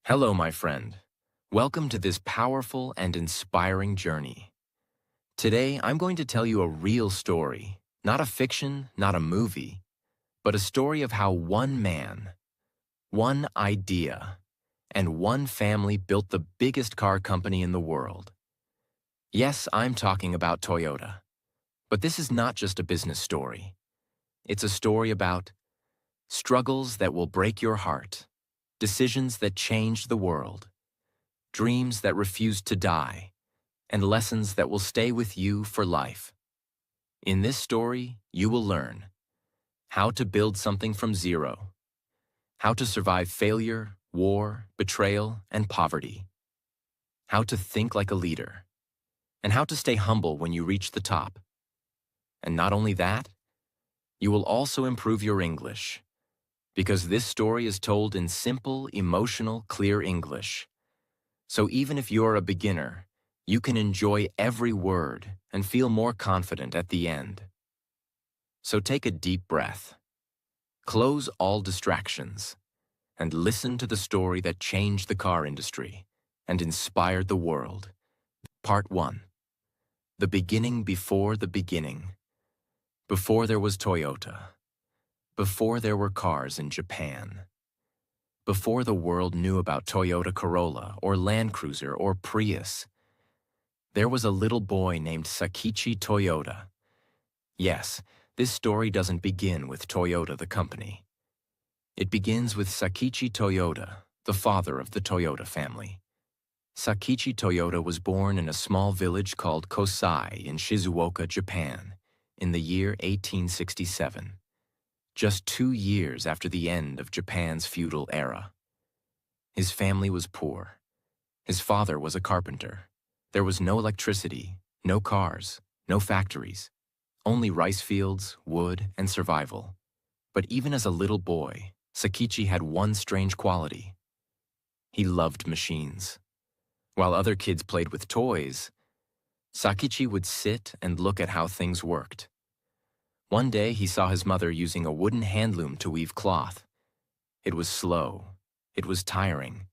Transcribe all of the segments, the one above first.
Hello, my friend. Welcome to this powerful and inspiring journey. Today, I'm going to tell you a real story, not a fiction, not a movie, but a story of how one man, one idea, and one family built the biggest car company in the world. Yes, I'm talking about Toyota. But this is not just a business story. It's a story about struggles that will break your heart, decisions that change the world, dreams that refuse to die, and lessons that will stay with you for life. In this story, you will learn how to build something from zero, how to survive failure, war, betrayal, and poverty, how to think like a leader, and how to stay humble when you reach the top. And not only that, you will also improve your English, because this story is told in simple, emotional, clear English. So even if you're a beginner, you can enjoy every word and feel more confident at the end. So take a deep breath, close all distractions, and listen to the story that changed the car industry and inspired the world. Part 1. The beginning before the beginning. Before there was Toyota. Before there were cars in Japan. Before the world knew about Toyota Corolla or Land Cruiser or Prius, there was a little boy named Sakichi Toyoda. Yes, this story doesn't begin with Toyota the company. It begins with Sakichi Toyoda, the father of the Toyota family. Sakichi Toyoda was born in a small village called Kosai in Shizuoka, Japan, in the year 1867. Just 2 years after the end of Japan's feudal era. His family was poor. His father was a carpenter. There was no electricity, no cars, no factories, only rice fields, wood, and survival. But even as a little boy, Sakichi had one strange quality. He loved machines. While other kids played with toys, Sakichi would sit and look at how things worked. One day, he saw his mother using a wooden handloom to weave cloth. It was slow. It was tiring.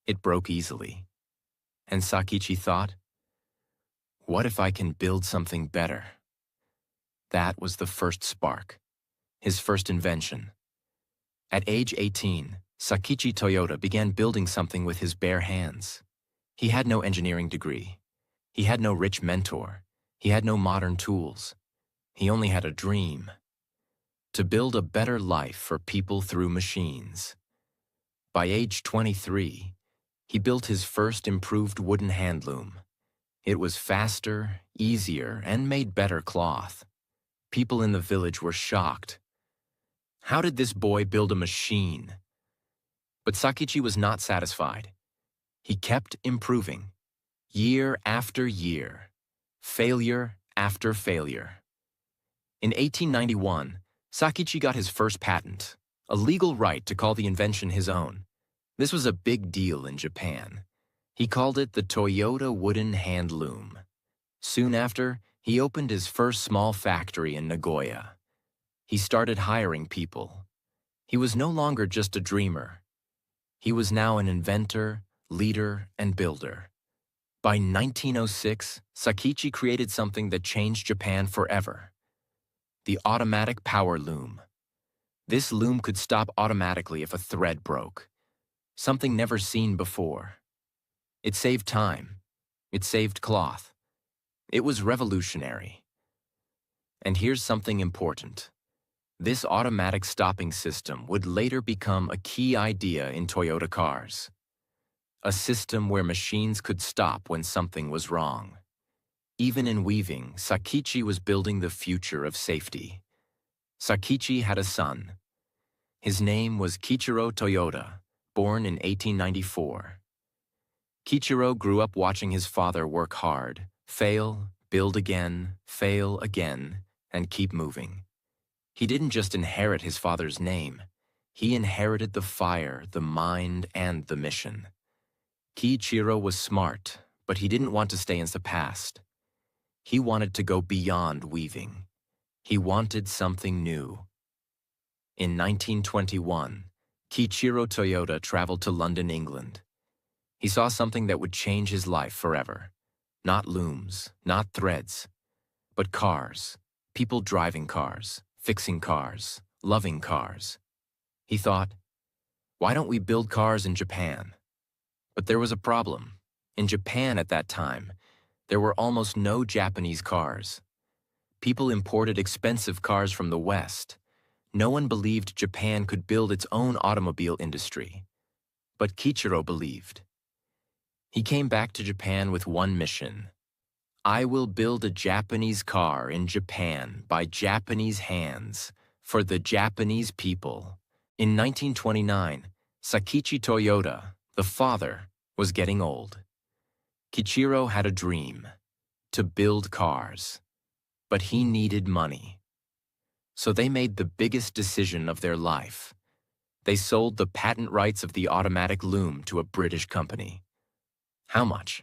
It broke easily. And Sakichi thought, what if I can build something better? That was the first spark, his first invention. At age 18, Sakichi Toyoda began building something with his bare hands. He had no engineering degree. He had no rich mentor. He had no modern tools. He only had a dream: to build a better life for people through machines. By age 23, he built his first improved wooden handloom. It was faster, easier, and made better cloth. People in the village were shocked. How did this boy build a machine? But Sakichi was not satisfied. He kept improving, year after year, failure after failure. In 1891, Sakichi got his first patent, a legal right to call the invention his own. This was a big deal in Japan. He called it the Toyota Wooden Hand Loom. Soon after, he opened his first small factory in Nagoya. He started hiring people. He was no longer just a dreamer. He was now an inventor, leader, and builder. By 1906, Sakichi created something that changed Japan forever: the automatic power loom. This loom could stop automatically if a thread broke, something never seen before. It saved time. It saved cloth. It was revolutionary. And here's something important. This automatic stopping system would later become a key idea in Toyota cars. A system where machines could stop when something was wrong. Even in weaving, Sakichi was building the future of safety. Sakichi had a son. His name was Kichiro Toyoda, born in 1894. Kichiro grew up watching his father work hard, fail, build again, fail again, and keep moving. He didn't just inherit his father's name. He inherited the fire, the mind, and the mission. Kichiro was smart, but he didn't want to stay in the past. He wanted to go beyond weaving. He wanted something new. In 1921, Kiichiro Toyota traveled to London, England. He saw something that would change his life forever. Not looms, not threads, but cars. People driving cars, fixing cars, loving cars. He thought, why don't we build cars in Japan? But there was a problem. In Japan at that time, there were almost no Japanese cars. People imported expensive cars from the West. No one believed Japan could build its own automobile industry. But Kiichiro believed. He came back to Japan with one mission. I will build a Japanese car in Japan by Japanese hands for the Japanese people. In 1929, Sakichi Toyota, the father, was getting old. Kiichiro had a dream, to build cars. But he needed money. So they made the biggest decision of their life. They sold the patent rights of the automatic loom to a British company. How much?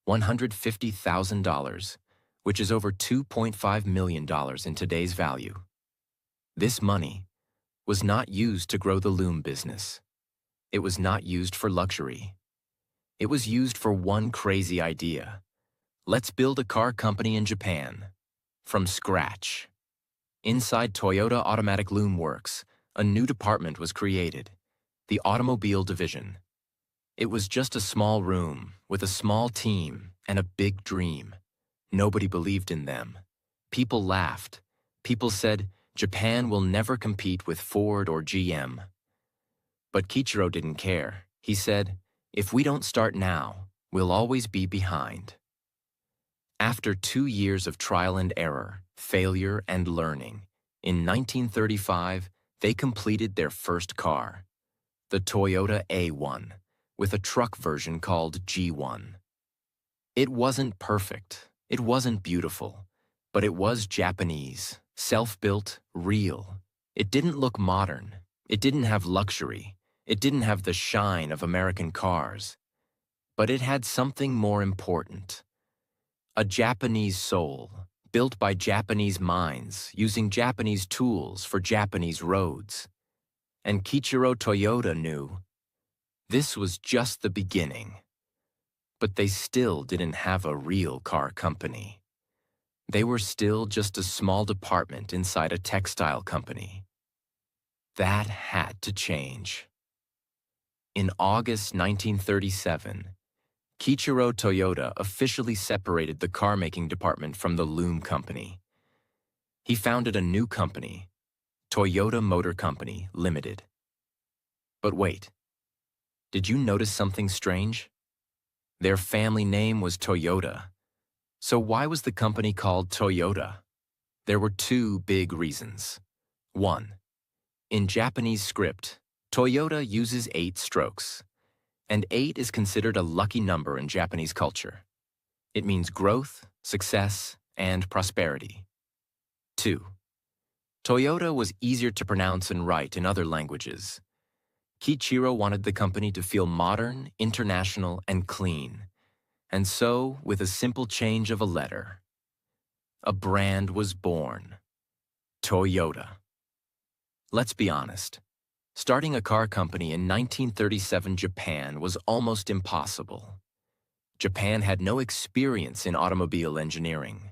$150,000, which is over $2.5 million in today's value. This money was not used to grow the loom business. It was not used for luxury. It was used for one crazy idea. Let's build a car company in Japan. From scratch. Inside Toyota Automatic Loom Works, a new department was created, the Automobile Division. It was just a small room with a small team and a big dream. Nobody believed in them. People laughed. People said, Japan will never compete with Ford or GM. But Kiichiro didn't care. He said, if we don't start now, we'll always be behind. After 2 years of trial and error, failure and learning, in 1935, they completed their first car, the Toyota A1, with a truck version called G1. It wasn't perfect, it wasn't beautiful, but it was Japanese, self-built, real. It didn't look modern, it didn't have luxury, it didn't have the shine of American cars. But it had something more important. A Japanese soul, built by Japanese minds, using Japanese tools for Japanese roads. And Kiichiro Toyota knew this was just the beginning. But they still didn't have a real car company. They were still just a small department inside a textile company. That had to change. In August 1937, Kiichiro Toyota officially separated the car-making department from the loom company. He founded a new company, Toyota Motor Company Limited. But wait, did you notice something strange? Their family name was Toyota. So why was the company called Toyota? There were two big reasons. 1. In Japanese script, Toyota uses 8 strokes. And 8 is considered a lucky number in Japanese culture. It means growth, success, and prosperity. 2. Toyota was easier to pronounce and write in other languages. Kiichiro wanted the company to feel modern, international, and clean. And so, with a simple change of a letter, a brand was born. Toyota. Let's be honest. Starting a car company in 1937 Japan was almost impossible. Japan had no experience in automobile engineering.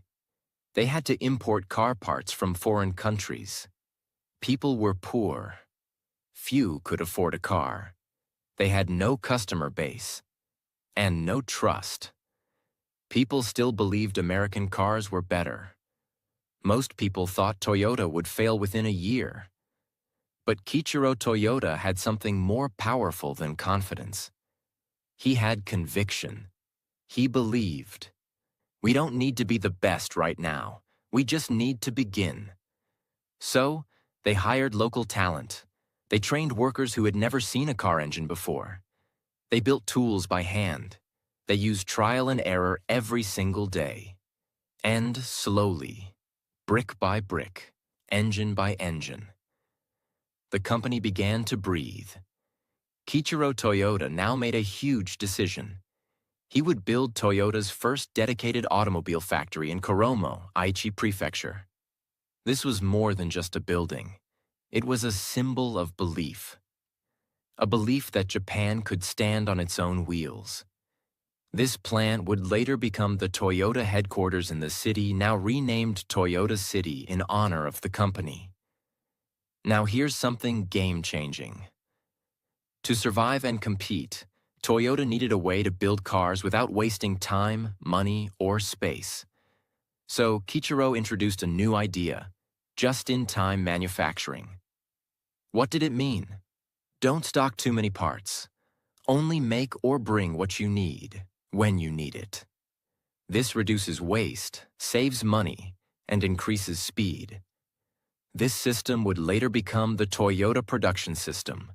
They had to import car parts from foreign countries. People were poor. Few could afford a car. They had no customer base and no trust. People still believed American cars were better. Most people thought Toyota would fail within a year. But Kiichiro Toyota had something more powerful than confidence. He had conviction. He believed. We don't need to be the best right now. We just need to begin. So, they hired local talent. They trained workers who had never seen a car engine before. They built tools by hand. They used trial and error every single day. And slowly, brick by brick, engine by engine, the company began to breathe. Kiichiro Toyota now made a huge decision. He would build Toyota's first dedicated automobile factory in Koromo, Aichi Prefecture. This was more than just a building. It was a symbol of belief. a belief that Japan could stand on its own wheels. This plant would later become the Toyota headquarters in the city, now renamed Toyota City in honor of the company. Now here's something game-changing. To survive and compete, Toyota needed a way to build cars without wasting time, money, or space. So Kichiro introduced a new idea, just-in-time manufacturing. What did it mean? Don't stock too many parts. Only make or bring what you need, when you need it. This reduces waste, saves money, and increases speed. This system would later become the Toyota Production System,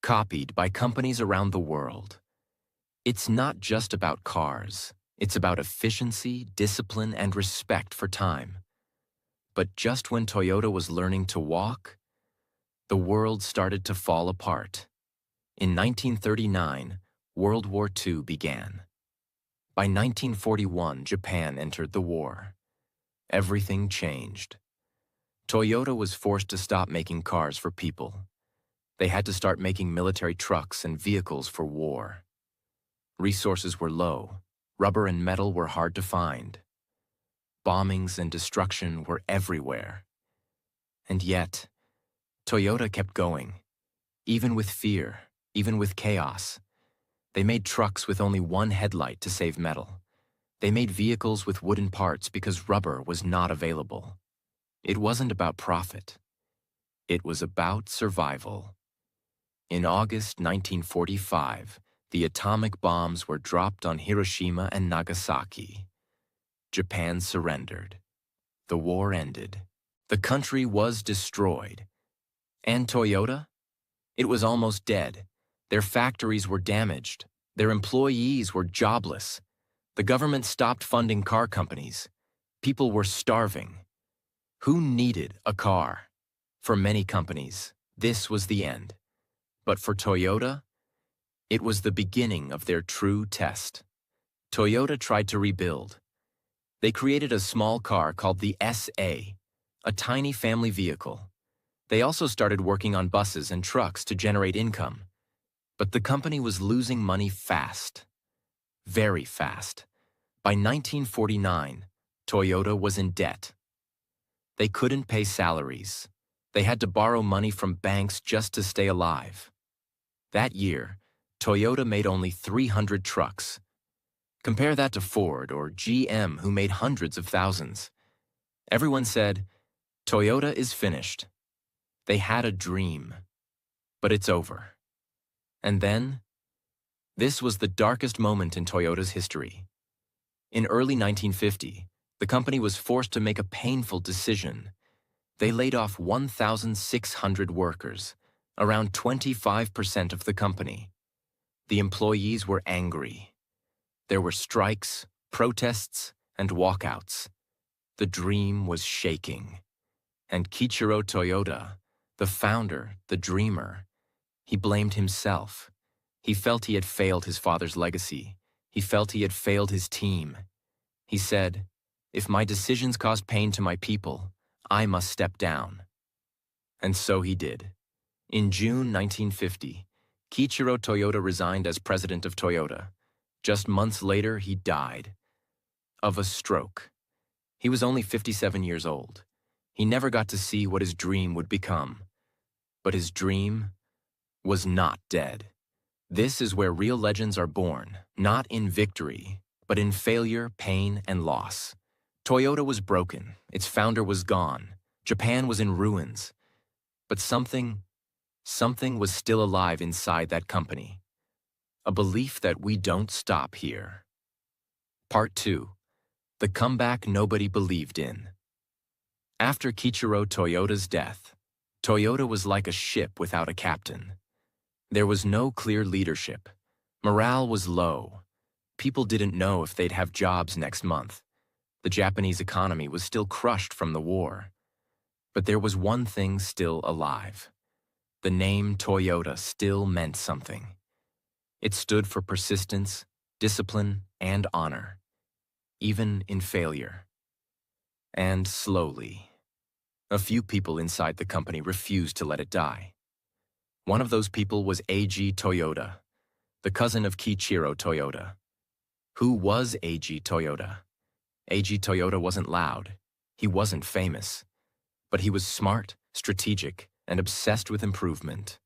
copied by companies around the world. It's not just about cars. It's about efficiency, discipline, and respect for time. But just when Toyota was learning to walk, the world started to fall apart. In 1939, World War II began. By 1941, Japan entered the war. Everything changed. Toyota was forced to stop making cars for people. They had to start making military trucks and vehicles for war. Resources were low. Rubber and metal were hard to find. Bombings and destruction were everywhere. And yet, Toyota kept going. Even with fear, even with chaos. They made trucks with only one headlight to save metal. They made vehicles with wooden parts because rubber was not available. It wasn't about profit. It was about survival. In August 1945, the atomic bombs were dropped on Hiroshima and Nagasaki. Japan surrendered. The war ended. The country was destroyed. And Toyota? It was almost dead. Their factories were damaged. Their employees were jobless. The government stopped funding car companies. People were starving. Who needed a car? For many companies, this was the end. But for Toyota, it was the beginning of their true test. Toyota tried to rebuild. They created a small car called the SA, a tiny family vehicle. They also started working on buses and trucks to generate income. But the company was losing money fast. Very fast. By 1949, Toyota was in debt. They couldn't pay salaries. They had to borrow money from banks just to stay alive. That year, Toyota made only 300 trucks. Compare that to Ford or GM, who made hundreds of thousands. Everyone said, Toyota is finished. They had a dream, but it's over. And then, this was the darkest moment in Toyota's history. In early 1950, the company was forced to make a painful decision. They laid off 1,600 workers, around 25% of the company. The employees were angry. There were strikes, protests, and walkouts. The dream was shaking. And Kichiro Toyota, the founder, the dreamer, he blamed himself. He felt he had failed his father's legacy. He felt he had failed his team. He said, if my decisions cause pain to my people, I must step down. And so he did. In June 1950, Kichiro Toyota resigned as president of Toyota. Just months later, he died. Of a stroke. He was only 57 years old. He never got to see what his dream would become. But his dream was not dead. This is where real legends are born, not in victory, but in failure, pain, and loss. Toyota was broken. Its founder was gone. Japan was in ruins. But something was still alive inside that company. A belief that we don't stop here. Part 2. The comeback nobody believed in. After Kichiro Toyota's death, Toyota was like a ship without a captain. There was no clear leadership. Morale was low. People didn't know if they'd have jobs next month. The Japanese economy was still crushed from the war. But there was one thing still alive. The name Toyota still meant something. It stood for persistence, discipline, and honor, even in failure. And slowly, a few people inside the company refused to let it die. One of those people was Eiji Toyoda, the cousin of Kiichiro Toyoda. Who was Eiji Toyoda? Eiji Toyoda wasn't loud. He wasn't famous. But he was smart, strategic, and obsessed with improvement.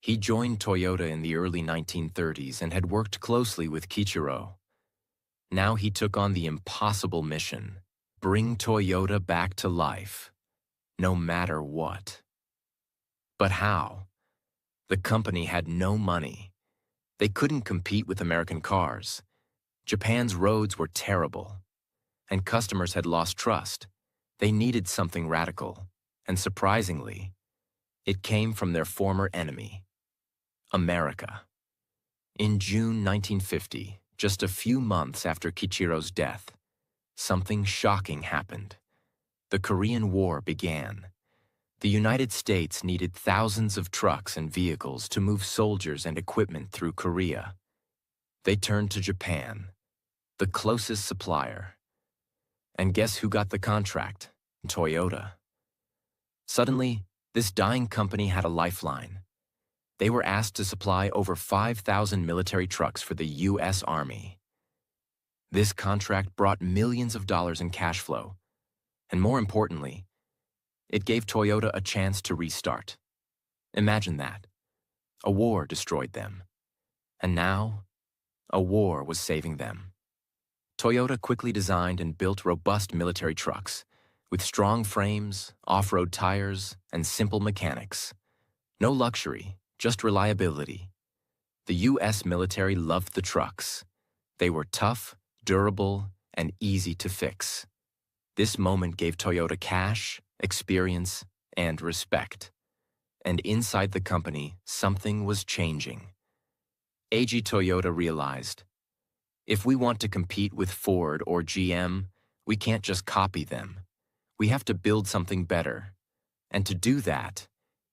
He joined Toyota in the early 1930s and had worked closely with Kiichiro. Now he took on the impossible mission: bring Toyota back to life, no matter what. But how? The company had no money. They couldn't compete with American cars. Japan's roads were terrible, and customers had lost trust. They needed something radical, and surprisingly, it came from their former enemy, America. In June 1950, just a few months after Kiichiro's death, something shocking happened. The Korean War began. The United States needed thousands of trucks and vehicles to move soldiers and equipment through Korea. They turned to Japan, the closest supplier. And guess who got the contract? Toyota. Suddenly, this dying company had a lifeline. They were asked to supply over 5,000 military trucks for the U.S. Army. This contract brought millions of dollars in cash flow, and more importantly, it gave Toyota a chance to restart. Imagine that. A war destroyed them, and now, a war was saving them. Toyota quickly designed and built robust military trucks, with strong frames, off-road tires, and simple mechanics. No luxury, just reliability. The U.S. military loved the trucks. They were tough, durable, and easy to fix. This moment gave Toyota cash, experience, and respect. And inside the company, something was changing. Eiji Toyoda realized, if we want to compete with Ford or GM, we can't just copy them. We have to build something better. And to do that,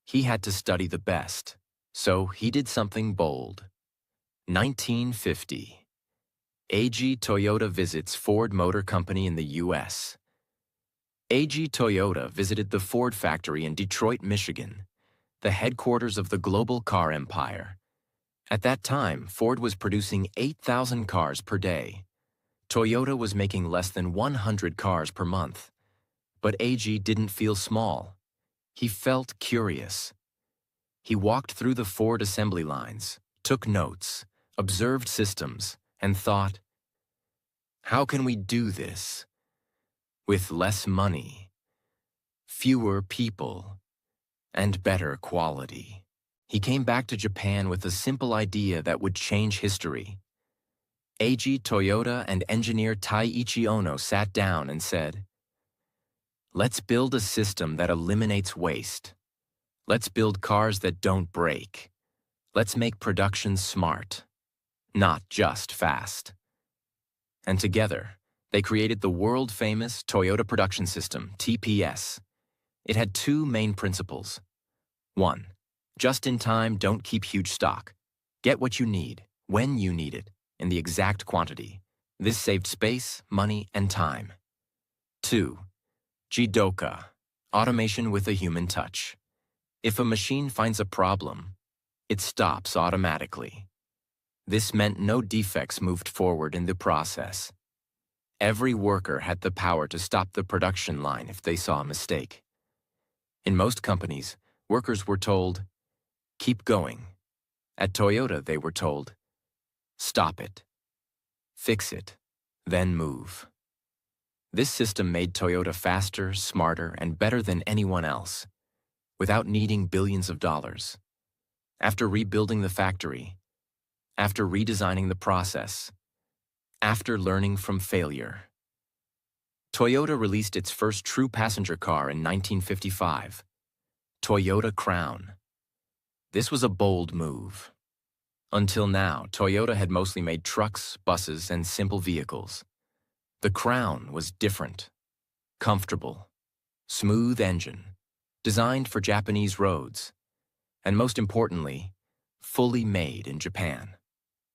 he had to study the best. So he did something bold. 1950. Eiji Toyoda visits Ford Motor Company in the U.S. Eiji Toyoda visited the Ford factory in Detroit, Michigan, the headquarters of the global car empire. At that time, Ford was producing 8,000 cars per day. Toyota was making less than 100 cars per month. But Eiji didn't feel small. He felt curious. He walked through the Ford assembly lines, took notes, observed systems, and thought, how can we do this? With less money, fewer people, and better quality. He came back to Japan with a simple idea that would change history. Eiji Toyoda and engineer Taiichi Ono sat down and said, let's build a system that eliminates waste. Let's build cars that don't break. Let's make production smart, not just fast. And together, they created the world-famous Toyota Production System, TPS. It had two main principles. 1. Just in time, don't keep huge stock. Get what you need, when you need it, in the exact quantity. This saved space, money, and time. 2. Jidoka, automation with a human touch. If a machine finds a problem, it stops automatically. This meant no defects moved forward in the process. Every worker had the power to stop the production line if they saw a mistake. In most companies, workers were told, keep going. At Toyota, they were told, stop it, fix it, then move. This system made Toyota faster, smarter, and better than anyone else, without needing billions of dollars. After rebuilding the factory, after redesigning the process, after learning from failure, Toyota released its first true passenger car in 1955, Toyota Crown. This was a bold move. Until now, Toyota had mostly made trucks, buses, and simple vehicles. The Crown was different, comfortable, smooth engine, designed for Japanese roads, and most importantly, fully made in Japan.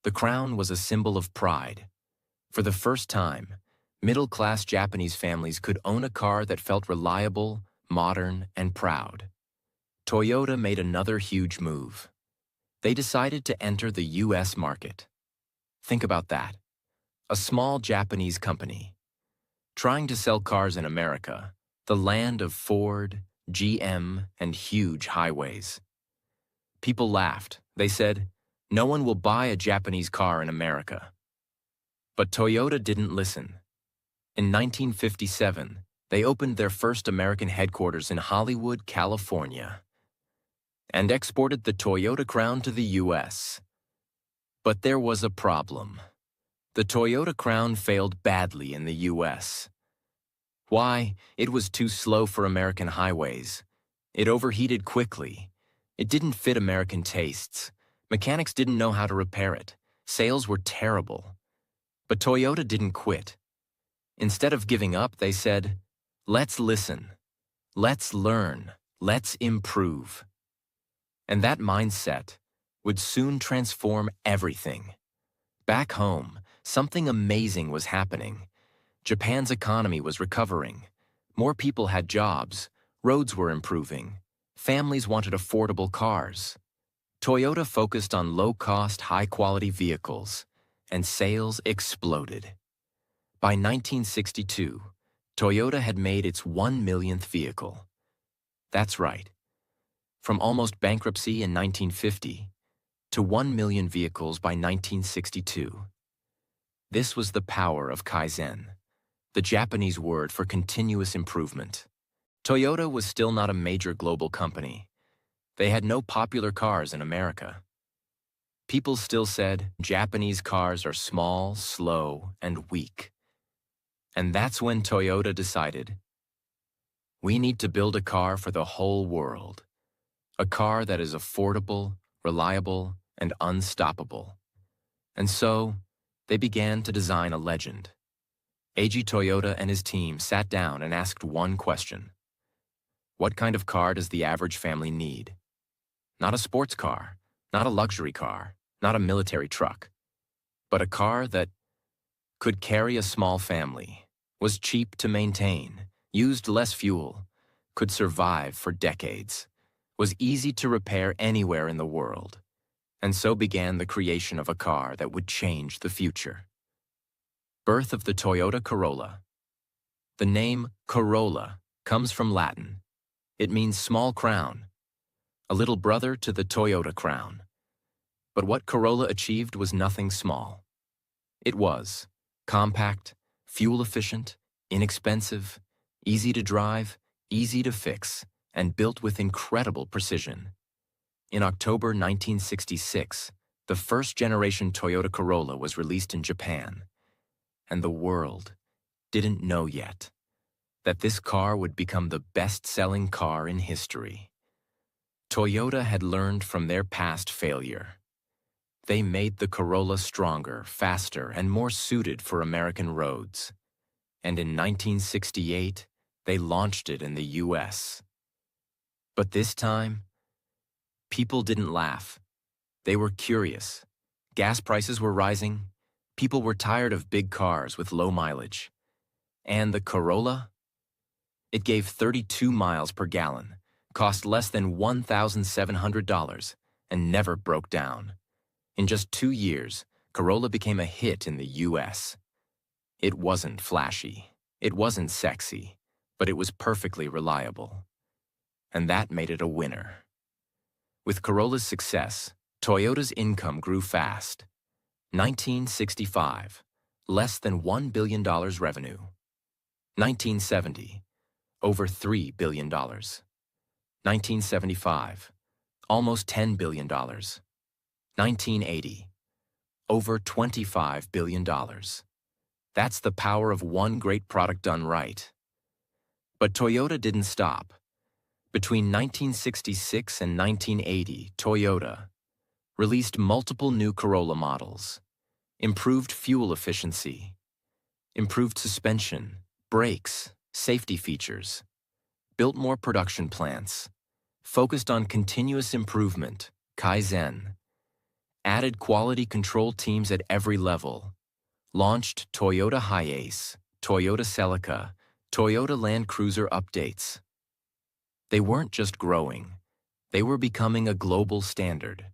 The Crown was a symbol of pride. For the first time, middle-class Japanese families could own a car that felt reliable, modern, and proud. Toyota made another huge move. They decided to enter the US market. Think about that. A small Japanese company trying to sell cars in America, the land of Ford, GM, and huge highways. People laughed. They said, "No one will buy a Japanese car in America." But Toyota didn't listen. In 1957, they opened their first American headquarters in Hollywood, California, and exported the Toyota Crown to the US. But there was a problem. The Toyota Crown failed badly in the US. Why? It was too slow for American highways. It overheated quickly. It didn't fit American tastes. Mechanics didn't know how to repair it. Sales were terrible. But Toyota didn't quit. Instead of giving up, they said, "Let's listen. Let's learn. Let's improve." And that mindset would soon transform everything. Back home, something amazing was happening. Japan's economy was recovering. More people had jobs. Roads were improving. Families wanted affordable cars. Toyota focused on low-cost, high-quality vehicles, and sales exploded. By 1962, Toyota had made its 1 millionth vehicle. That's right. From almost bankruptcy in 1950 to 1 million vehicles by 1962. This was the power of Kaizen, the Japanese word for continuous improvement. Toyota was still not a major global company. They had no popular cars in America. People still said Japanese cars are small, slow, and weak. And that's when Toyota decided, we need to build a car for the whole world. A car that is affordable, reliable, and unstoppable. And so, they began to design a legend. Eiji Toyota and his team sat down and asked one question. What kind of car does the average family need? Not a sports car, not a luxury car, not a military truck, but a car that could carry a small family, was cheap to maintain, used less fuel, could survive for decades, was easy to repair anywhere in the world, and so began the creation of a car that would change the future. Birth of the Toyota Corolla. The name Corolla comes from Latin. It means small crown, a little brother to the Toyota Crown. But what Corolla achieved was nothing small. It was compact, fuel-efficient, inexpensive, easy to drive, easy to fix, and built with incredible precision. In October 1966, the first-generation Toyota Corolla was released in Japan, and the world didn't know yet that this car would become the best-selling car in history. Toyota had learned from their past failure. They made the Corolla stronger, faster, and more suited for American roads. And in 1968, they launched it in the US. But this time, people didn't laugh. They were curious. Gas prices were rising. People were tired of big cars with low mileage. And the Corolla? It gave 32 miles per gallon, cost less than $1,700, and never broke down. In just 2 years, Corolla became a hit in the US. It wasn't flashy. It wasn't sexy, but it was perfectly reliable. And that made it a winner. With Corolla's success, Toyota's income grew fast. 1965, less than $1 billion revenue. 1970, over $3 billion. 1975, almost $10 billion. 1980, over $25 billion. That's the power of one great product done right. But Toyota didn't stop. Between 1966 and 1980, Toyota released multiple new Corolla models, improved fuel efficiency, improved suspension, brakes, safety features, built more production plants, focused on continuous improvement, Kaizen, added quality control teams at every level, launched Toyota Hiace, Toyota Celica, Toyota Land Cruiser updates. They weren't just growing, They were becoming a global standard.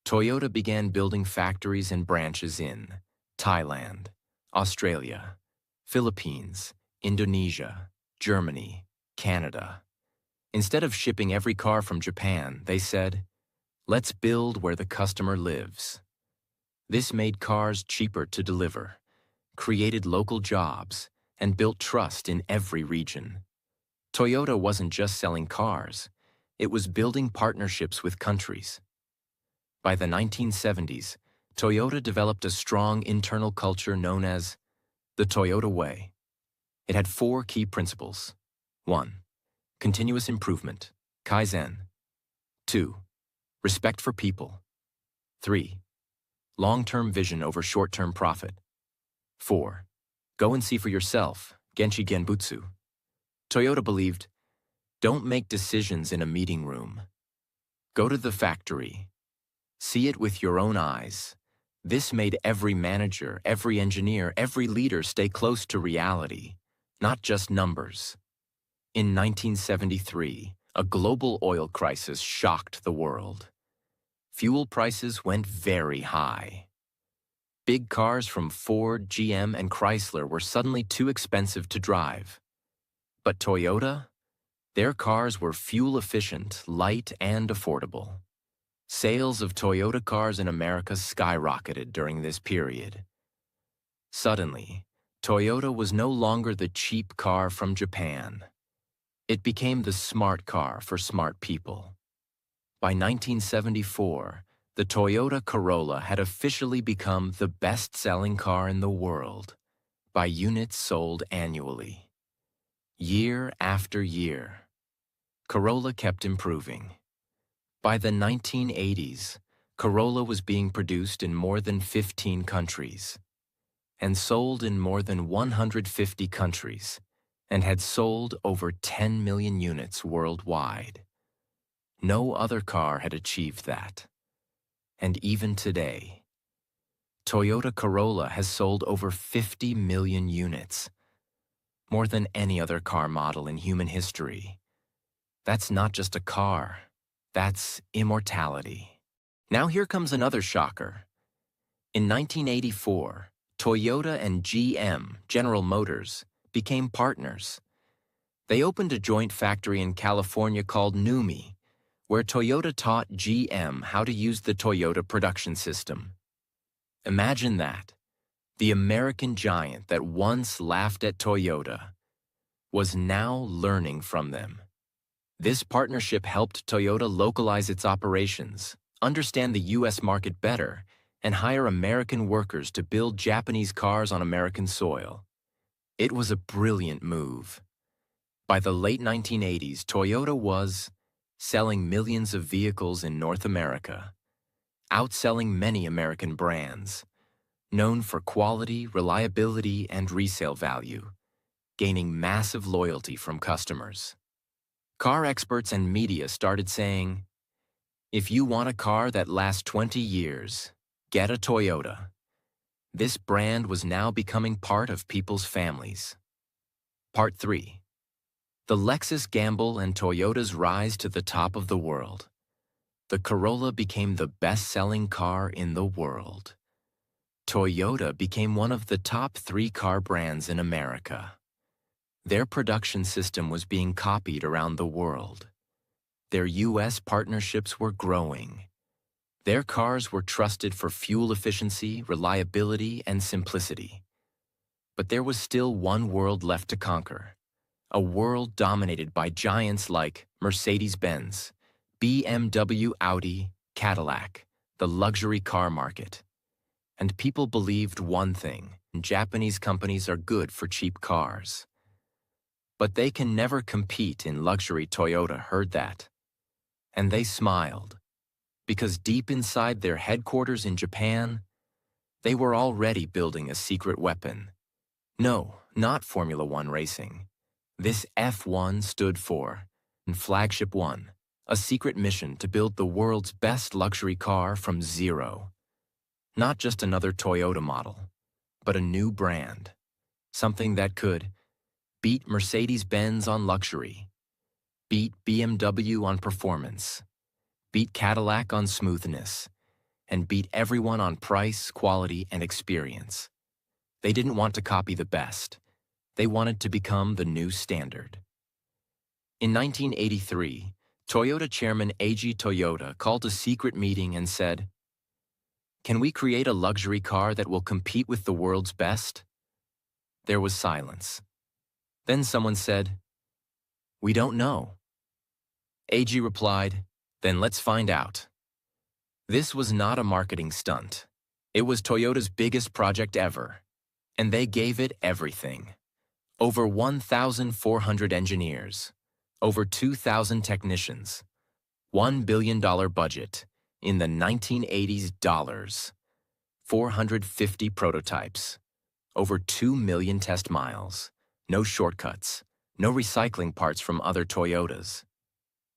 Toyota began building factories and branches in Thailand, Australia, Philippines, Indonesia, Germany, Canada. Instead of shipping every car from Japan, they said, "Let's build where the customer lives." This made cars cheaper to deliver, created local jobs, and built trust in every region. Toyota wasn't just selling cars, it was building partnerships with countries. By the 1970s, Toyota developed a strong internal culture known as the Toyota Way. It had 4 key principles. 1. Continuous improvement, Kaizen. 2. Respect for people. 3. Long-term vision over short-term profit. 4. Go and see for yourself, Genshi Genbutsu. Toyota believed, don't make decisions in a meeting room. Go to the factory. See it with your own eyes. This made every manager, every engineer, every leader stay close to reality, not just numbers. In 1973, a global oil crisis shocked the world. Fuel prices went very high. Big cars from Ford, GM, and Chrysler were suddenly too expensive to drive. But Toyota? Their cars were fuel-efficient, light, and affordable. Sales of Toyota cars in America skyrocketed during this period. Suddenly, Toyota was no longer the cheap car from Japan. It became the smart car for smart people. By 1974, the Toyota Corolla had officially become the best-selling car in the world by units sold annually. Year after year, Corolla kept improving. By the 1980s, Corolla was being produced in more than 15 countries and sold in more than 150 countries and had sold over 10 million units worldwide. No other car had achieved that. And even today, Toyota Corolla has sold over 50 million units, more than any other car model in human history. That's not just a car. That's immortality. Now here comes another shocker. In 1984, Toyota and GM, General Motors, became partners. They opened a joint factory in California called NUMMI, where Toyota taught GM how to use the Toyota production system. Imagine that. The American giant that once laughed at Toyota was now learning from them. This partnership helped Toyota localize its operations, understand the U.S. market better, and hire American workers to build Japanese cars on American soil. It was a brilliant move. By the late 1980s, Toyota was selling millions of vehicles in North America, outselling many American brands, known for quality, reliability, and resale value, gaining massive loyalty from customers. Car experts and media started saying, if you want a car that lasts 20 years, get a Toyota. This brand was now becoming part of people's families. Part 3. The Lexus gamble and Toyota's rise to the top of the world. The Corolla became the best-selling car in the world. Toyota became one of the top 3 car brands in America. Their production system was being copied around the world. Their U.S. partnerships were growing. Their cars were trusted for fuel efficiency, reliability, and simplicity. But there was still one world left to conquer. A world dominated by giants like Mercedes-Benz, BMW, Audi, Cadillac, the luxury car market. And people believed one thing: Japanese companies are good for cheap cars. But they can never compete in luxury. Toyota heard that. And they smiled, because deep inside their headquarters in Japan, they were already building a secret weapon. No, not Formula One racing. This F1 stood for Flagship One, a secret mission to build the world's best luxury car from zero. Not just another Toyota model, but a new brand. Something that could beat Mercedes-Benz on luxury, beat BMW on performance, beat Cadillac on smoothness, and beat everyone on price, quality, and experience. They didn't want to copy the best. They wanted to become the new standard. In 1983, Toyota chairman Eiji Toyota called a secret meeting and said, "Can we create a luxury car that will compete with the world's best?" There was silence. Then someone said, "We don't know." Eiji replied, "Then let's find out." This was not a marketing stunt. It was Toyota's biggest project ever, and they gave it everything. Over 1,400 engineers, over 2,000 technicians, $1 billion budget in the 1980s dollars, 450 prototypes, over 2 million test miles, no shortcuts, no recycling parts from other Toyotas.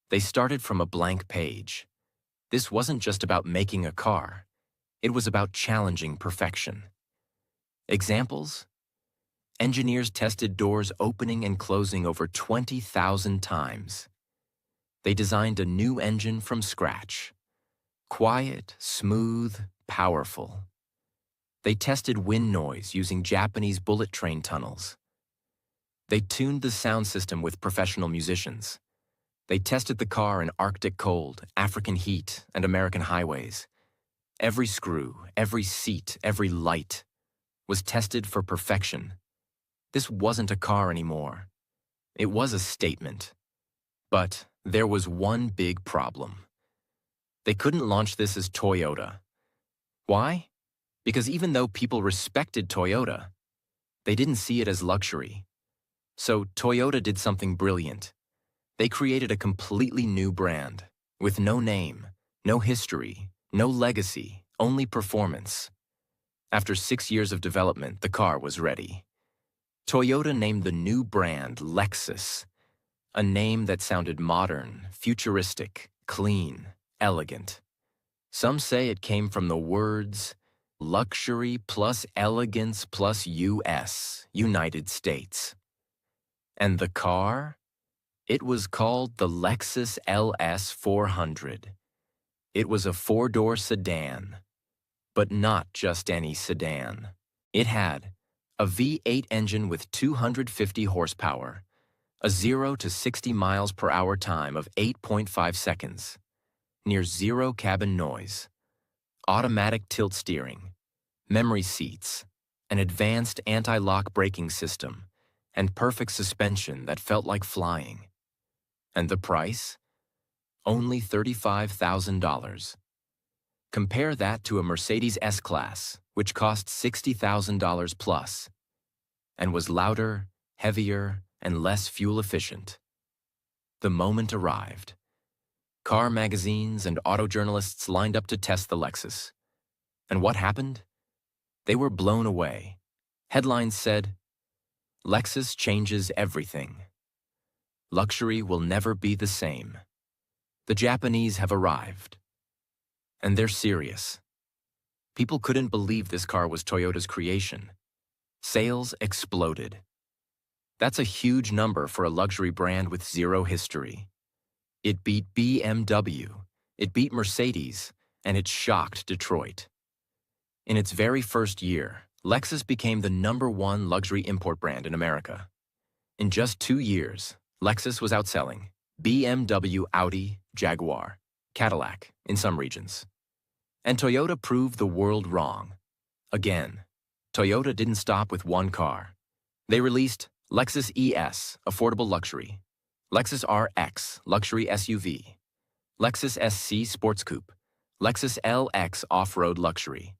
They started from a blank page. This wasn't just about making a car. It was about challenging perfection. Examples? Engineers tested doors opening and closing over 20,000 times. They designed a new engine from scratch. Quiet, smooth, powerful. They tested wind noise using Japanese bullet train tunnels. They tuned the sound system with professional musicians. They tested the car in Arctic cold, African heat, and American highways. Every screw, every seat, every light was tested for perfection. This wasn't a car anymore. It was a statement. But there was one big problem. They couldn't launch this as Toyota. Why? Because even though people respected Toyota, they didn't see it as luxury. So Toyota did something brilliant. They created a completely new brand, with no name, no history, no legacy, only performance. After 6 years of development, the car was ready. Toyota named the new brand Lexus, a name that sounded modern, futuristic, clean, elegant. Some say it came from the words luxury plus elegance plus US, United States. And the car? It was called the Lexus LS 400. It was a four-door sedan, but not just any sedan. It had a V8 engine with 250 horsepower, a 0 to 60 miles per hour time of 8.5 seconds, near zero cabin noise, automatic tilt steering, memory seats, an advanced anti-lock braking system, and perfect suspension that felt like flying. And the price? Only $35,000. Compare that to a Mercedes S-Class, which cost $60,000 plus, and was louder, heavier, and less fuel efficient. The moment arrived. Car magazines and auto journalists lined up to test the Lexus. And what happened? They were blown away. Headlines said, "Lexus changes everything. Luxury will never be the same. The Japanese have arrived." And they're serious. People couldn't believe this car was Toyota's creation. Sales exploded. That's a huge number for a luxury brand with zero history. It beat BMW, it beat Mercedes, and it shocked Detroit. In its very first year, Lexus became the #1 luxury import brand in America. In just 2 years, Lexus was outselling BMW, Audi, Jaguar, Cadillac in some regions. And Toyota proved the world wrong. Again, Toyota didn't stop with one car. They released Lexus ES, affordable luxury, Lexus RX, luxury SUV, Lexus SC sports coupe, Lexus LX off-road luxury.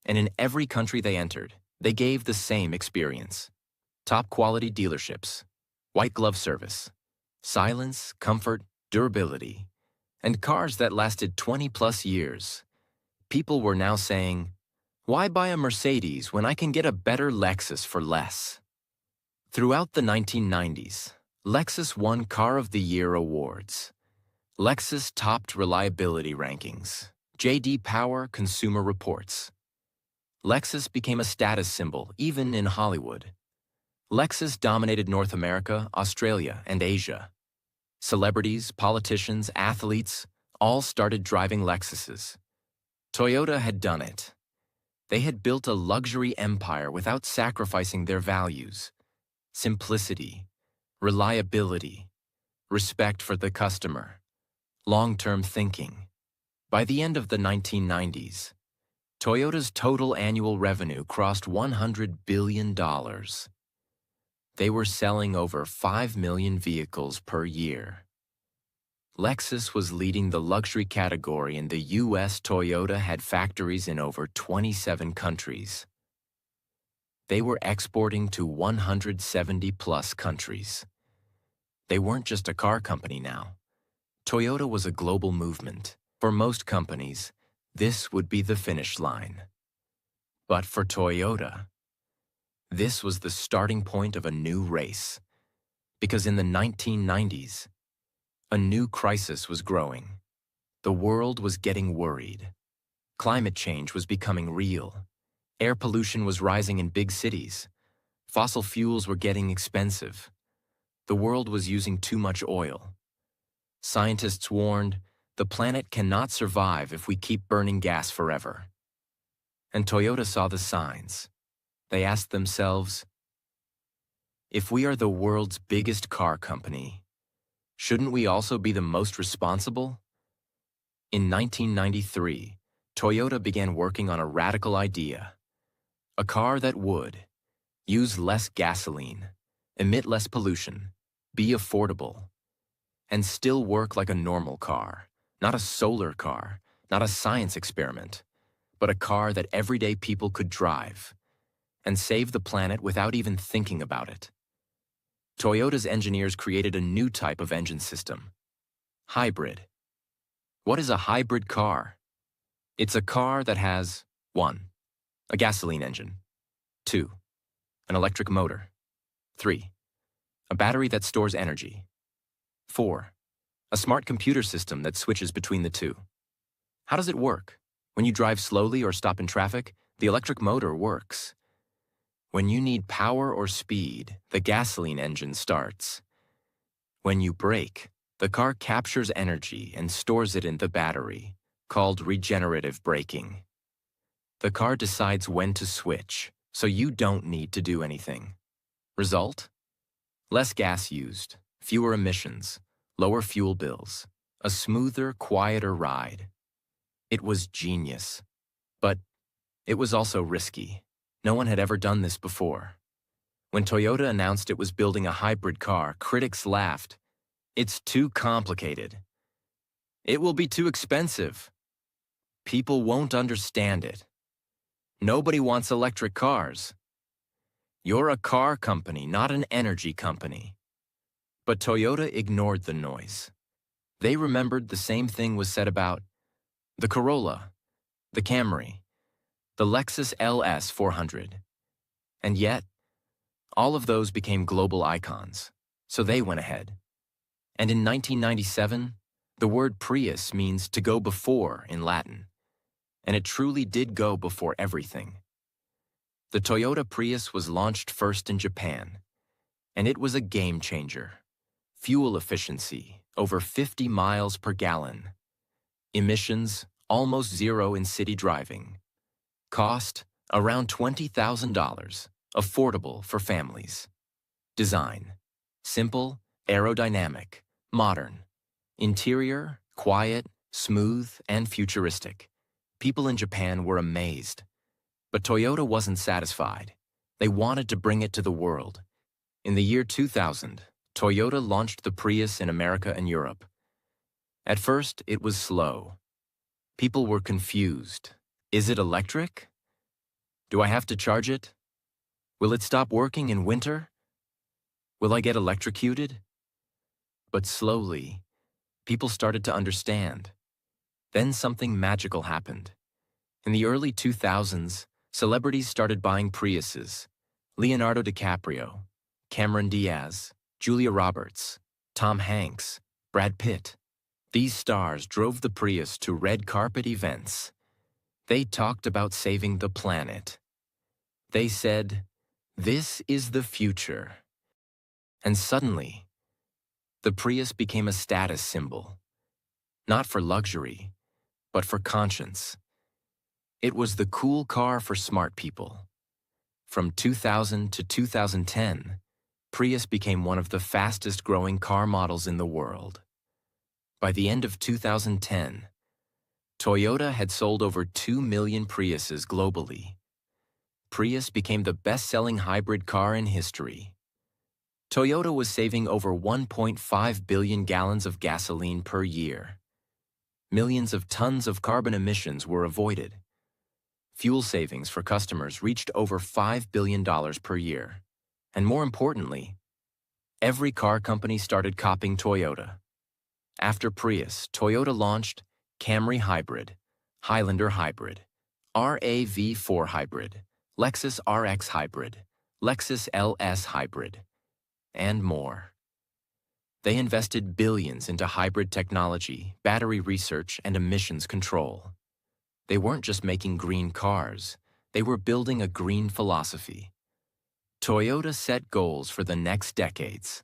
And in every country they entered, they gave the same experience. Top quality dealerships, white glove service, silence, comfort, durability, and cars that lasted 20 plus years. People were now saying, why buy a Mercedes when I can get a better Lexus for less? Throughout the 1990s, Lexus won Car of the Year awards. Lexus topped reliability rankings, J.D. Power Consumer Reports. Lexus became a status symbol even in Hollywood. Lexus dominated North America, Australia, and Asia. Celebrities, politicians, athletes all started driving Lexuses. Toyota had done it. They had built a luxury empire without sacrificing their values: simplicity, reliability, respect for the customer, long-term thinking. By the end of the 1990s, Toyota's total annual revenue crossed $100 billion. They were selling over 5 million vehicles per year. Lexus was leading the luxury category in the US. Toyota had factories in over 27 countries. They were exporting to 170-plus countries. They weren't just a car company now. Toyota was a global movement. For most companies, this would be the finish line. But for Toyota, this was the starting point of a new race. Because in the 1990s, a new crisis was growing. The world was getting worried. Climate change was becoming real. Air pollution was rising in big cities. Fossil fuels were getting expensive. The world was using too much oil. Scientists warned, the planet cannot survive if we keep burning gas forever. And Toyota saw the signs. They asked themselves, if we are the world's biggest car company, shouldn't we also be the most responsible? In 1993, Toyota began working on a radical idea: a car that would use less gasoline, emit less pollution, be affordable, and still work like a normal car, not a solar car, not a science experiment, but a car that everyday people could drive and save the planet without even thinking about it. Toyota's engineers created a new type of engine system: hybrid. What is a hybrid car? It's a car that has 1. A gasoline engine. 2. An electric motor. 3. A battery that stores energy. 4. A smart computer system that switches between the two. How does it work? When you drive slowly or stop in traffic, the electric motor works. When you need power or speed, the gasoline engine starts. When you brake, the car captures energy and stores it in the battery, called regenerative braking. The car decides when to switch, so you don't need to do anything. Result? Less gas used, fewer emissions, lower fuel bills, a smoother, quieter ride. It was genius. But it was also risky. No one had ever done this before. When Toyota announced it was building a hybrid car, critics laughed. It's too complicated. It will be too expensive. People won't understand it. Nobody wants electric cars. You're a car company, not an energy company. But Toyota ignored the noise. They remembered the same thing was said about the Corolla, the Camry, the Lexus LS 400. And yet, all of those became global icons, so they went ahead. And in 1997, the word Prius means to go before in Latin, and it truly did go before everything. The Toyota Prius was launched first in Japan, and it was a game changer. Fuel efficiency, over 50 miles per gallon. Emissions, almost zero in city driving. Cost, around $20,000, affordable for families. Design, simple, aerodynamic, modern. Interior, quiet, smooth, and futuristic. People in Japan were amazed. But Toyota wasn't satisfied. They wanted to bring it to the world. In the year 2000, Toyota launched the Prius in America and Europe. At first, it was slow. People were confused. Is it electric? Do I have to charge it? Will it stop working in winter? Will I get electrocuted? But slowly, people started to understand. Then something magical happened. In the early 2000s, celebrities started buying Priuses. Leonardo DiCaprio, Cameron Diaz, Julia Roberts, Tom Hanks, Brad Pitt. These stars drove the Prius to red carpet events. They talked about saving the planet. They said, "This is the future." And suddenly, the Prius became a status symbol. not for luxury, but for conscience. It was the cool car for smart people. From 2000 to 2010, Prius became one of the fastest-growing car models in the world. By the end of 2010, Toyota had sold over 2 million Priuses globally. Prius became the best-selling hybrid car in history. Toyota was saving over 1.5 billion gallons of gasoline per year. Millions of tons of carbon emissions were avoided. Fuel savings for customers reached over $5 billion per year. And more importantly, every car company started copying Toyota. After Prius, Toyota launched Camry Hybrid, Highlander Hybrid, RAV4 Hybrid, Lexus RX Hybrid, Lexus LS Hybrid, and more. They invested billions into hybrid technology, battery research, and emissions control. They weren't just making green cars, they were building a green philosophy. Toyota set goals for the next decades: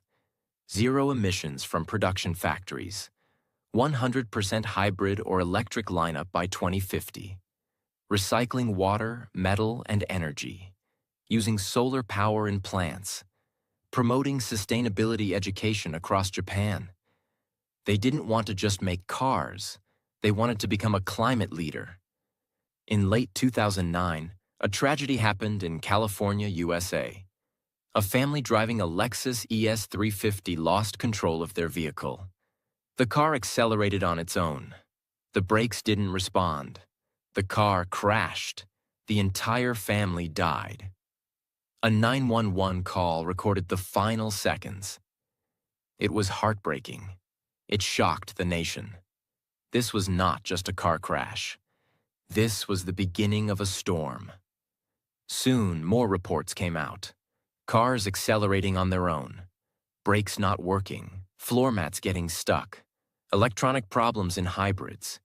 zero emissions from production factories, 100% hybrid or electric lineup by 2050, recycling water, metal, and energy, using solar power in plants, promoting sustainability education across Japan. They didn't want to just make cars, they wanted to become a climate leader. In late 2009, a tragedy happened in California, USA. A family driving a Lexus ES350 lost control of their vehicle. The car accelerated on its own. The brakes didn't respond. The car crashed. The entire family died. A 911 call recorded the final seconds. It was heartbreaking. It shocked the nation. This was not just a car crash. This was the beginning of a storm. Soon, more reports came out. Cars accelerating on their own, brakes not working, floor mats getting stuck, electronic problems in hybrids,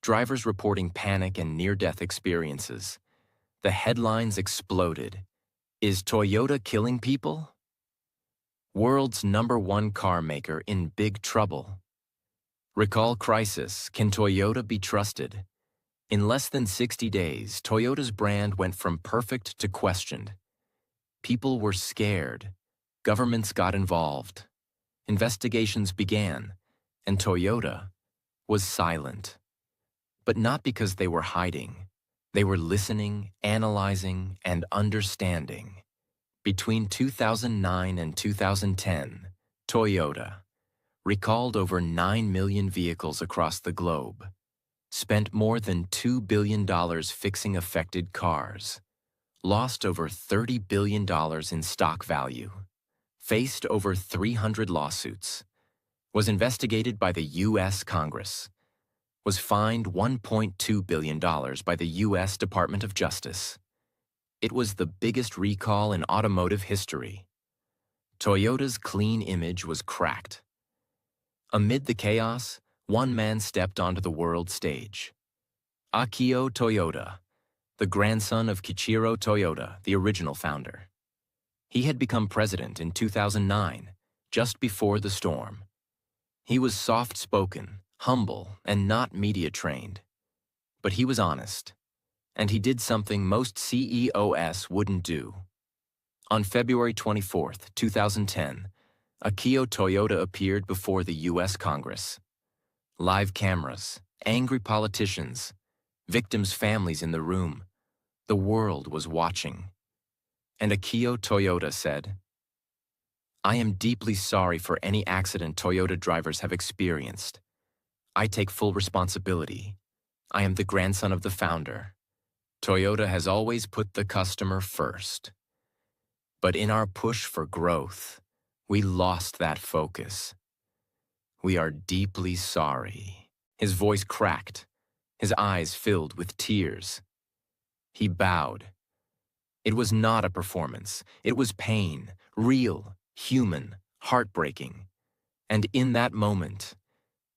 drivers reporting panic and near-death experiences. The headlines exploded. Is Toyota killing people? World's #1 car maker in big trouble. Recall crisis. Can Toyota be trusted? In less than 60 days, Toyota's brand went from perfect to questioned. People were scared. Governments got involved. Investigations began, and Toyota was silent. But not because they were hiding. They were listening, analyzing, and understanding. Between 2009 and 2010, Toyota recalled over 9 million vehicles across the globe, spent more than $2 billion fixing affected cars, lost over $30 billion in stock value, faced over 300 lawsuits, was investigated by the U.S. Congress, was fined $1.2 billion by the U.S. Department of Justice. It was the biggest recall in automotive history. Toyota's clean image was cracked. Amid the chaos, one man stepped onto the world stage. Akio Toyoda, the grandson of Kiichiro Toyota, the original founder. He had become president in 2009, just before the storm. He was soft-spoken, humble, and not media-trained. But he was honest, and he did something most CEOs wouldn't do. On February 24, 2010, Akio Toyoda appeared before the U.S. Congress. Live cameras, angry politicians, victims' families in the room. The world was watching. And Akio Toyoda said, "I am deeply sorry for any accident Toyota drivers have experienced. I take full responsibility. I am the grandson of the founder. Toyota has always put the customer first. But in our push for growth, we lost that focus. We are deeply sorry." His voice cracked. His eyes filled with tears. He bowed. It was not a performance. It was pain, real, human, heartbreaking. And in that moment,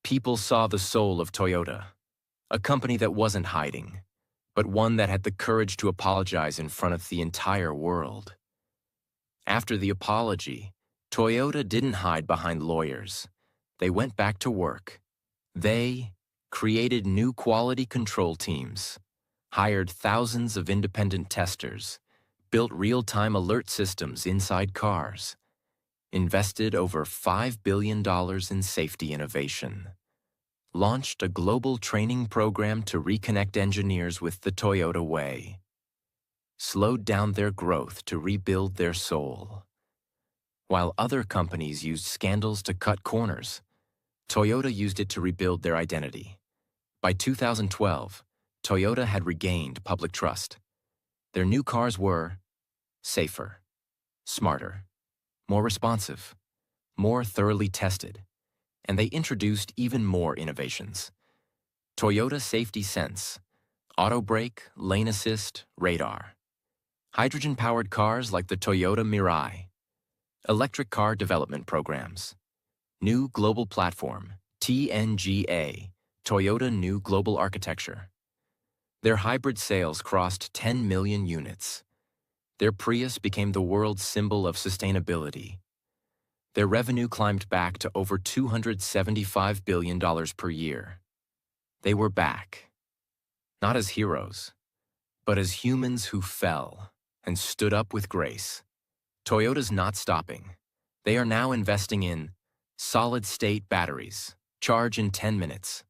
people saw the soul of Toyota, a company that wasn't hiding, but one that had the courage to apologize in front of the entire world. After the apology, Toyota didn't hide behind lawyers. They went back to work. They created new quality control teams, hired thousands of independent testers, built real-time alert systems inside cars, invested over $5 billion in safety innovation, launched a global training program to reconnect engineers with the Toyota way, slowed down their growth to rebuild their soul. While other companies used scandals to cut corners, Toyota used it to rebuild their identity. By 2012, Toyota had regained public trust. Their new cars were safer, smarter, more responsive, more thoroughly tested, and they introduced even more innovations. Toyota Safety Sense, auto brake, lane assist, radar. Hydrogen-powered cars like the Toyota Mirai. Electric car development programs. New global platform, TNGA, Toyota New Global Architecture. Their hybrid sales crossed 10 million units. Their Prius became the world's symbol of sustainability. Their revenue climbed back to over $275 billion per year. They were back, not as heroes, but as humans who fell and stood up with grace. Toyota's not stopping. They are now investing in solid-state batteries, charge in 10 minutes,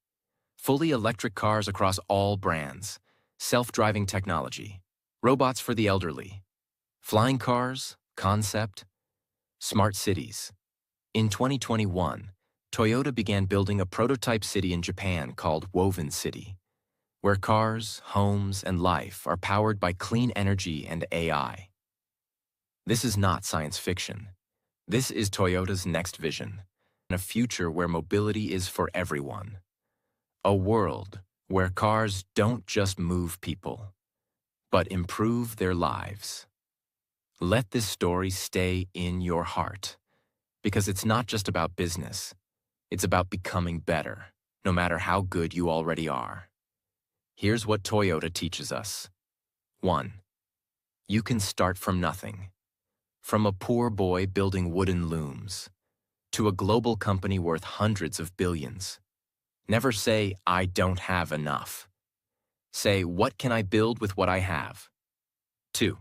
fully electric cars across all brands, self-driving technology, robots for the elderly, flying cars, concept, smart cities. In 2021, Toyota began building a prototype city in Japan called Woven City, where cars, homes, and life are powered by clean energy and AI. This is not science fiction. This is Toyota's next vision, a future where mobility is for everyone. A world where cars don't just move people, but improve their lives. Let this story stay in your heart, because it's not just about business. It's about becoming better, no matter how good you already are. Here's what Toyota teaches us. 1. You can start from nothing. From a poor boy building wooden looms, to a global company worth hundreds of billions. Never say, I don't have enough. Say, what can I build with what I have? 2.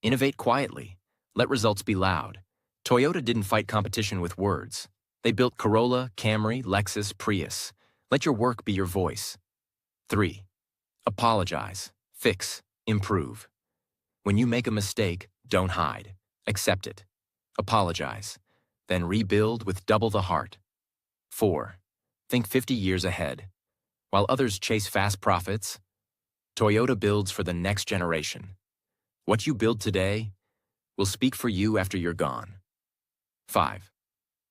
Innovate quietly. Let results be loud. Toyota didn't fight competition with words. They built Corolla, Camry, Lexus, Prius. Let your work be your voice. 3. Apologize, fix, improve. When you make a mistake, don't hide. Accept it. Apologize. Then rebuild with double the heart. 4. Think 50 years ahead. While others chase fast profits, Toyota builds for the next generation. What you build today will speak for you after you're gone. 5.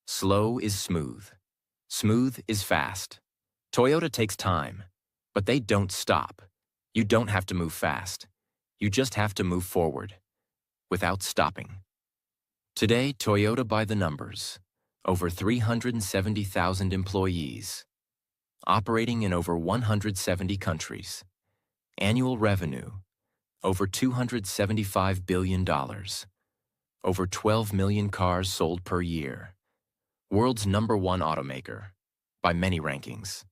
Slow is smooth. Smooth is fast. Toyota takes time, but they don't stop. You don't have to move fast. You just have to move forward, without stopping. Today, Toyota by the numbers. Over 370,000 employees. Operating in over 170 countries. Annual revenue, over $275 billion. Over 12 million cars sold per year. World's #1 automaker, by many rankings.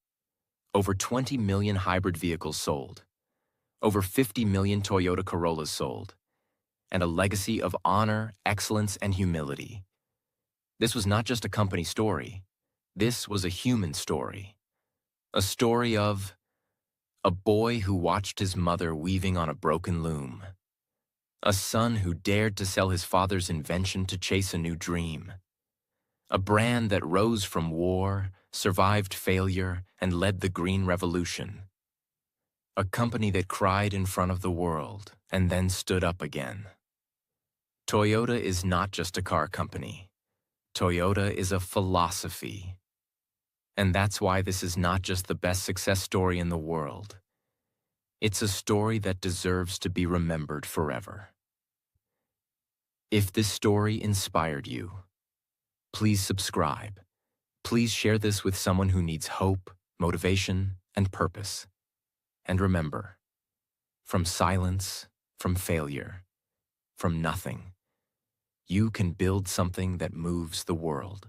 Over 20 million hybrid vehicles sold. Over 50 million Toyota Corollas sold. And a legacy of honor, excellence, and humility. This was not just a company story. This was a human story. A story of a boy who watched his mother weaving on a broken loom. A son who dared to sell his father's invention to chase a new dream. A brand that rose from war, survived failure, and led the Green Revolution. A company that cried in front of the world and then stood up again. Toyota is not just a car company. Toyota is a philosophy. And that's why this is not just the best success story in the world. It's a story that deserves to be remembered forever. If this story inspired you, please subscribe. Please share this with someone who needs hope, motivation, and purpose. And remember, from silence, from failure, from nothing, you can build something that moves the world.